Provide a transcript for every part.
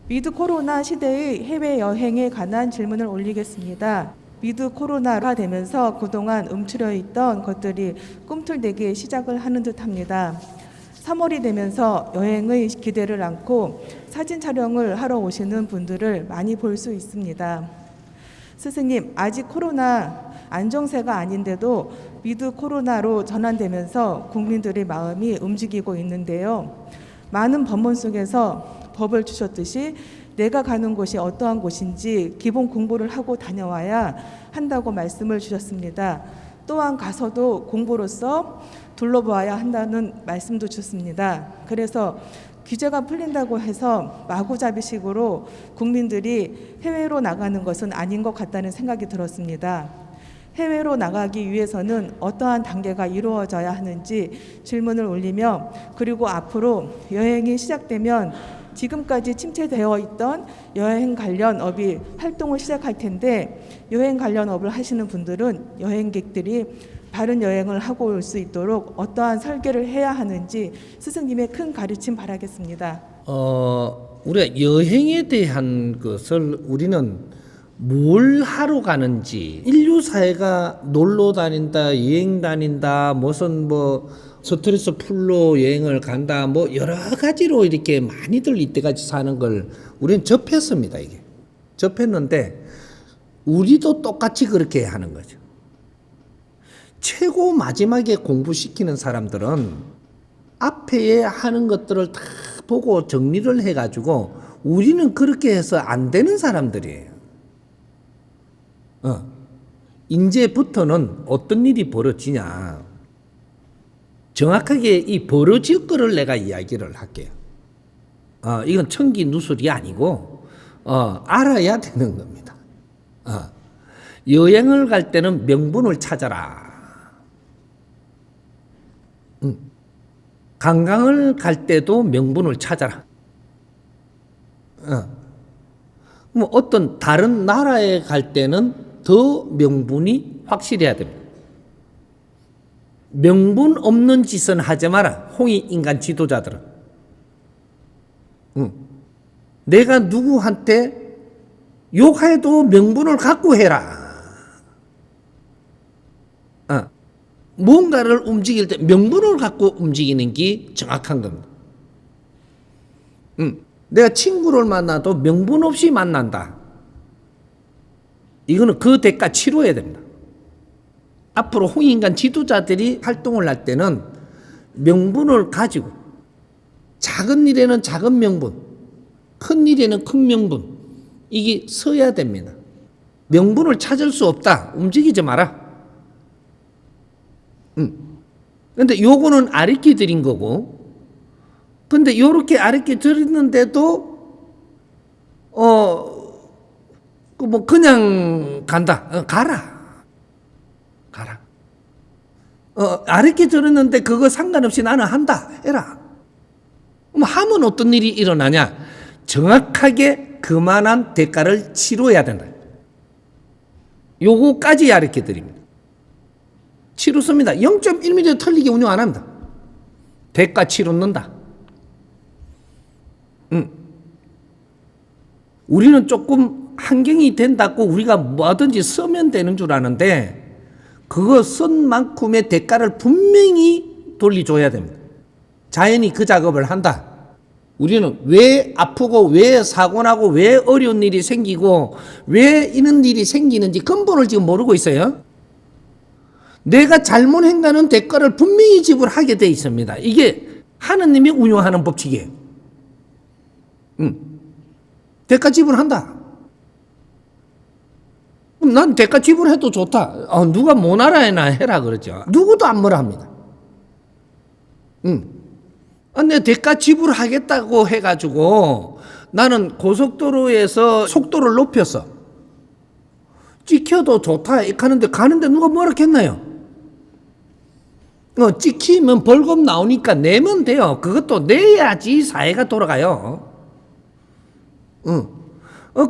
위드 코로나 시대의 해외여행에 관한 질문을 올리겠습니다. 위드 코로나가 되면서 그동안 움츠려 있던 것들이 꿈틀대기 시작을 하는 듯합니다. 3월이 되면서 여행의 기대를 안고 사진 촬영을 하러 오시는 분들을 많이 볼 수 있습니다. 스승님, 아직 코로나 안정세가 아닌데도 위드 코로나로 전환되면서 국민들의 마음이 움직이고 있는데요. 많은 법문 속에서 법을 주셨듯이 내가 가는 곳이 어떠한 곳인지 기본 공부를 하고 다녀와야 한다고 말씀을 주셨습니다. 또한 가서도 공부로서 둘러보아야 한다는 말씀도 주셨습니다. 그래서 규제가 풀린다고 해서 마구잡이식으로 국민들이 해외로 나가는 것은 아닌 것 같다는 생각이 들었습니다. 해외로 나가기 위해서는 어떠한 단계가 이루어져야 하는지 질문을 올리며, 그리고 앞으로 여행이 시작되면 지금까지 침체되어 있던 여행 관련 업이 활동을 시작할 텐데, 여행 관련 업을 하시는 분들은 여행객들이 바른 여행을 하고 올 수 있도록 어떠한 설계를 해야 하는지 스승님의 큰 가르침 바라겠습니다. 우리가 여행에 대한 것을 우리는 뭘 하러 가는지, 인류 사회가 놀러 다닌다, 여행 다닌다, 무슨 스트레스 풀러 여행을 간다, 여러 가지로 이렇게 많이들 이때까지 사는 걸 우리는 접했습니다. 이게 접했는데 우리도 똑같이 그렇게 하는 거죠. 최고 마지막에 공부시키는 사람들은 앞에 하는 것들을 다 보고 정리를 해가지고, 우리는 그렇게 해서 안 되는 사람들이에요. 이제부터는 어떤 일이 벌어지냐, 정확하게 이 벌어질 거를 내가 이야기를 할게요. 이건 청기 누설이 아니고 알아야 되는 겁니다. 여행을 갈 때는 명분을 찾아라. 관광을 갈 때도 명분을 찾아라. 어떤 다른 나라에 갈 때는 더 명분이 확실해야 됩니다. 명분 없는 짓은 하지 마라. 홍익인간 지도자들은. 내가 누구한테 욕해도 명분을 갖고 해라. 뭔가를 움직일 때 명분을 갖고 움직이는 게 정확한 겁니다. 내가 친구를 만나도 명분 없이 만난다. 이거는 그 대가 치러야 됩니다. 앞으로 홍익인간 지도자들이 활동을 할 때는 명분을 가지고, 작은 일에는 작은 명분, 큰 일에는 큰 명분, 이게 서야 됩니다. 명분을 찾을 수 없다. 움직이지 마라. 근데 요거는 아르키 드린 거고, 근데 요렇게 아르키 드렸는데도 그냥 간다. 가라. 아르키 들었는데 그거 상관없이 나는 한다. 해라. 하면 어떤 일이 일어나냐? 정확하게 그만한 대가를 치러야 된다. 요거까지 아르키 드립니다. 치르습니다. 0.1mm 틀리게 운영 안 합니다. 대가 치르는다. 우리는 조금 환경이 된다고 우리가 뭐든지 쓰면 되는 줄 아는데, 그거 쓴 만큼의 대가를 분명히 돌려줘야 됩니다. 자연이 그 작업을 한다. 우리는 왜 아프고 왜 사고 나고 왜 어려운 일이 생기고 왜 이런 일이 생기는지 근본을 지금 모르고 있어요. 내가 잘못 행하는 대가를 분명히 지불하게 돼 있습니다. 이게 하느님이 운영하는 법칙이에요. 대가 지불한다. 그럼 난 대가 지불해도 좋다. 누가 뭐 나라에나 해라 그러죠. 누구도 안 뭐라 합니다. 근데 대가 지불하겠다고 해가지고 나는 고속도로에서 속도를 높였어. 찍혀도 좋다 가는데 누가 뭐라 했나요? 찍히면 벌금 나오니까 내면 돼요. 그것도 내야지 사회가 돌아가요.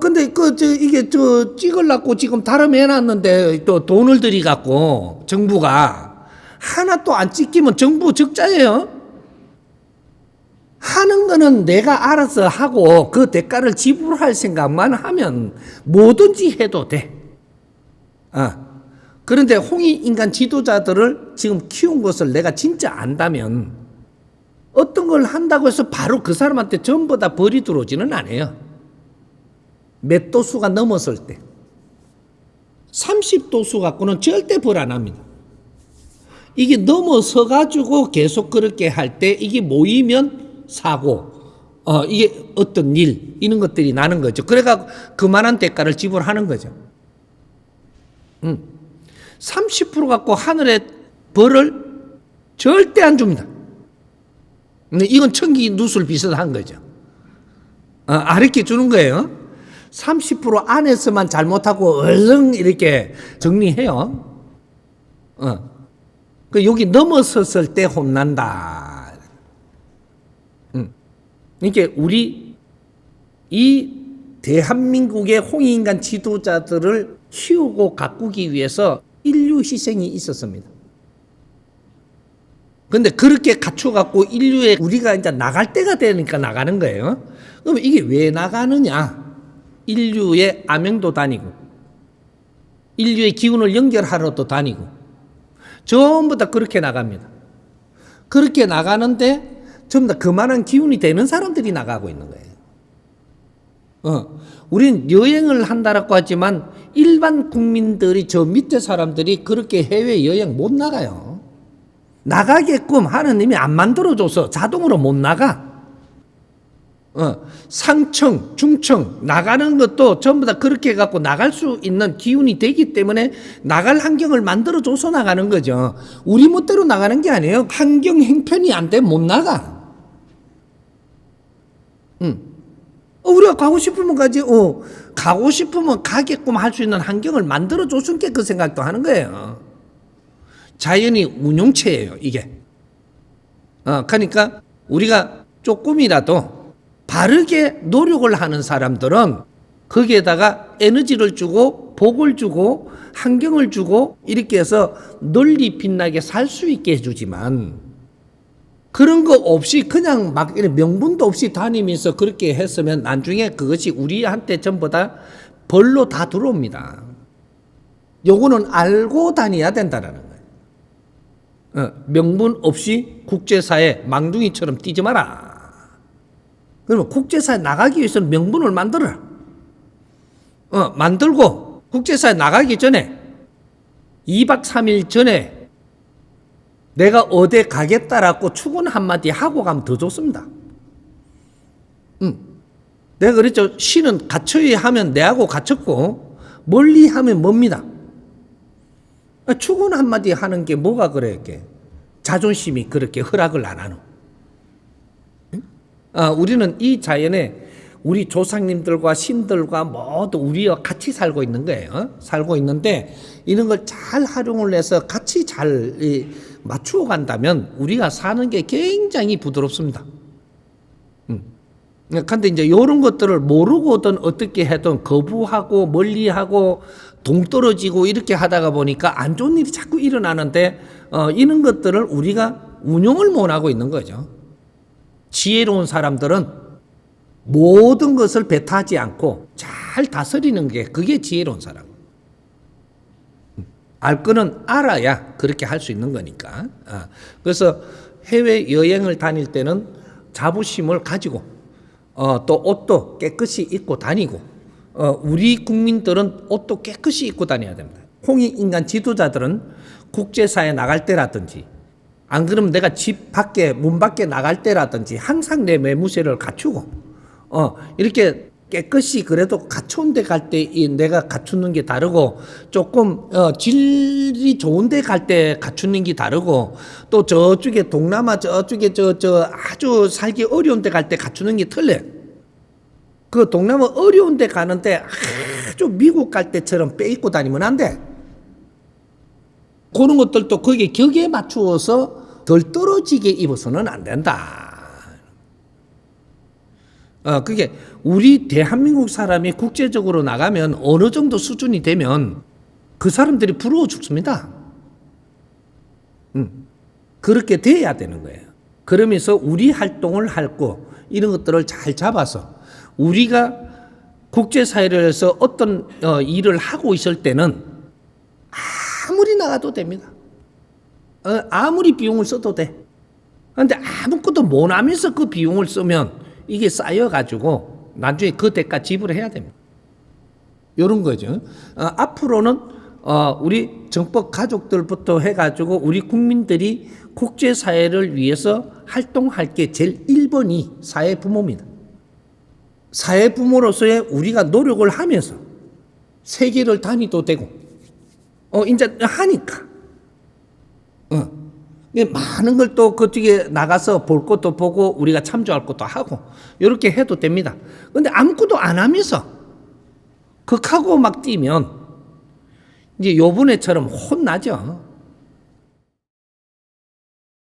근데 이게 찍으려고 지금 다름 해놨는데 또 돈을 들이갖고 정부가 하나 또 안 찍히면 정부 적자예요. 하는 거는 내가 알아서 하고 그 대가를 지불할 생각만 하면 뭐든지 해도 돼. 그런데 홍익인간 지도자들을 지금 키운 것을 내가 진짜 안다면 어떤 걸 한다고 해서 바로 그 사람한테 전부 다 벌이 들어오지는 않아요. 몇 도수가 넘었을 때. 30도수 갖고는 절대 벌 안 합니다. 이게 넘어서 가지고 계속 그렇게 할 때 이게 모이면 사고, 이게 어떤 일, 이런 것들이 나는 거죠. 그래가 그만한 대가를 지불하는 거죠. 30% 갖고 하늘의 벌을 절대 안 줍니다. 근데 이건 천기 누술 비슷한 거죠. 아르게 주는 거예요. 30% 안에서만 잘못하고 얼른 이렇게 정리해요. 그 여기 넘어섰을 때 혼난다. 이게 우리 이 대한민국의 홍익인간 지도자들을 키우고 가꾸기 위해서 인류 희생이 있었습니다. 근데 그렇게 갖춰갖고 인류에 우리가 이제 나갈 때가 되니까 나가는 거예요. 그럼 이게 왜 나가느냐? 인류의 암행도 다니고, 인류의 기운을 연결하러도 다니고, 전부 다 그렇게 나갑니다. 그렇게 나가는데 전부 다 그만한 기운이 되는 사람들이 나가고 있는 거예요. 우리는 여행을 한다라고 하지만 일반 국민들이 저 밑에 사람들이 그렇게 해외 여행 못 나가요. 나가게끔 하느님이 안 만들어줘서 자동으로 못 나가. 상층, 중층 나가는 것도 전부 다 그렇게 해갖고 나갈 수 있는 기운이 되기 때문에 나갈 환경을 만들어줘서 나가는 거죠. 우리 멋대로 나가는 게 아니에요. 환경 형편이 안 되면 못 나가. 우리가 가고 싶으면 가지. 가고 싶으면 가게끔 할 수 있는 환경을 만들어줬으니까 그 생각도 하는 거예요. 자연이 운용체예요, 이게. 그러니까 우리가 조금이라도 바르게 노력을 하는 사람들은 거기에다가 에너지를 주고 복을 주고 환경을 주고 이렇게 해서 널리 빛나게 살 수 있게 해주지만 그런 거 없이 그냥 막 명분도 없이 다니면서 그렇게 했으면 나중에 그것이 우리한테 전부 다 벌로 다 들어옵니다. 요거는 알고 다녀야 된다는 거예요. 명분 없이 국제사회 망둥이처럼 뛰지 마라. 그러면 국제사회 나가기 위해서는 명분을 만들어라. 만들고 국제사회 나가기 전에 2박 3일 전에 내가 어디 가겠다라고 축은 한마디 하고 가면 더 좋습니다. 내가 그랬죠. 신은 갇혀야 하면 내하고 갇혔고 멀리 하면 멉니다. 축은 한마디 하는 게 뭐가 그래 이렇게 자존심이 그렇게 허락을 안 하노. 우리는 이 자연에 우리 조상님들과 신들과 모두 우리와 같이 살고 있는 거예요. 살고 있는데 이런 걸 잘 활용을 해서 같이 잘 맞추어 간다면 우리가 사는 게 굉장히 부드럽습니다. 그런데 이제 이런 것들을 모르고든 어떻게 해든 거부하고 멀리하고 동떨어지고 이렇게 하다가 보니까 안 좋은 일이 자꾸 일어나는데 이런 것들을 우리가 운용을 못하고 있는 거죠. 지혜로운 사람들은 모든 것을 배타하지 않고 잘 다스리는 게 그게 지혜로운 사람. 알 거는 알아야 그렇게 할 수 있는 거니까. 그래서 해외 여행을 다닐 때는 자부심을 가지고 또 옷도 깨끗이 입고 다니고 우리 국민들은 옷도 깨끗이 입고 다녀야 됩니다. 홍익인간 지도자들은 국제사회에 나갈 때라든지 안 그러면 내가 집 밖에 문 밖에 나갈 때라든지 항상 내 매무새를 갖추고 이렇게 깨끗이 그래도 갖춘 데 갈 때 내가 갖추는 게 다르고 조금 질이 좋은 데 갈 때 갖추는 게 다르고 또 저쪽에 동남아 저쪽에 저 아주 살기 어려운 데 갈 때 갖추는 게 틀려요. 그 동남아 어려운 데 가는데 아주 미국 갈 때처럼 빼입고 다니면 안 돼. 그런 것들도 거기에 격에 맞추어서 덜 떨어지게 입어서는 안 된다. 그게 우리 대한민국 사람이 국제적으로 나가면 어느 정도 수준이 되면 그 사람들이 부러워 죽습니다. 그렇게 돼야 되는 거예요. 그러면서 우리 활동을 할 거 이런 것들을 잘 잡아서 우리가 국제사회에서 어떤 일을 하고 있을 때는 아무리 나가도 됩니다. 아무리 비용을 써도 돼. 그런데 아무것도 못 하면서 그 비용을 쓰면 이게 쌓여가지고 나중에 그 대가 지불해야 됩니다. 이런 거죠. 앞으로는 우리 정법 가족들부터 해가지고 우리 국민들이 국제사회를 위해서 활동할 게 제일 1번이 사회부모입니다. 사회부모로서의 우리가 노력을 하면서 세계를 다니도 되고 이제 하니까 많은 걸 또 그쪽에 나가서 볼 것도 보고 우리가 참조할 것도 하고 이렇게 해도 됩니다. 근데 아무것도 안 하면서 극하고 막 뛰면 이제 요번에처럼 혼나죠.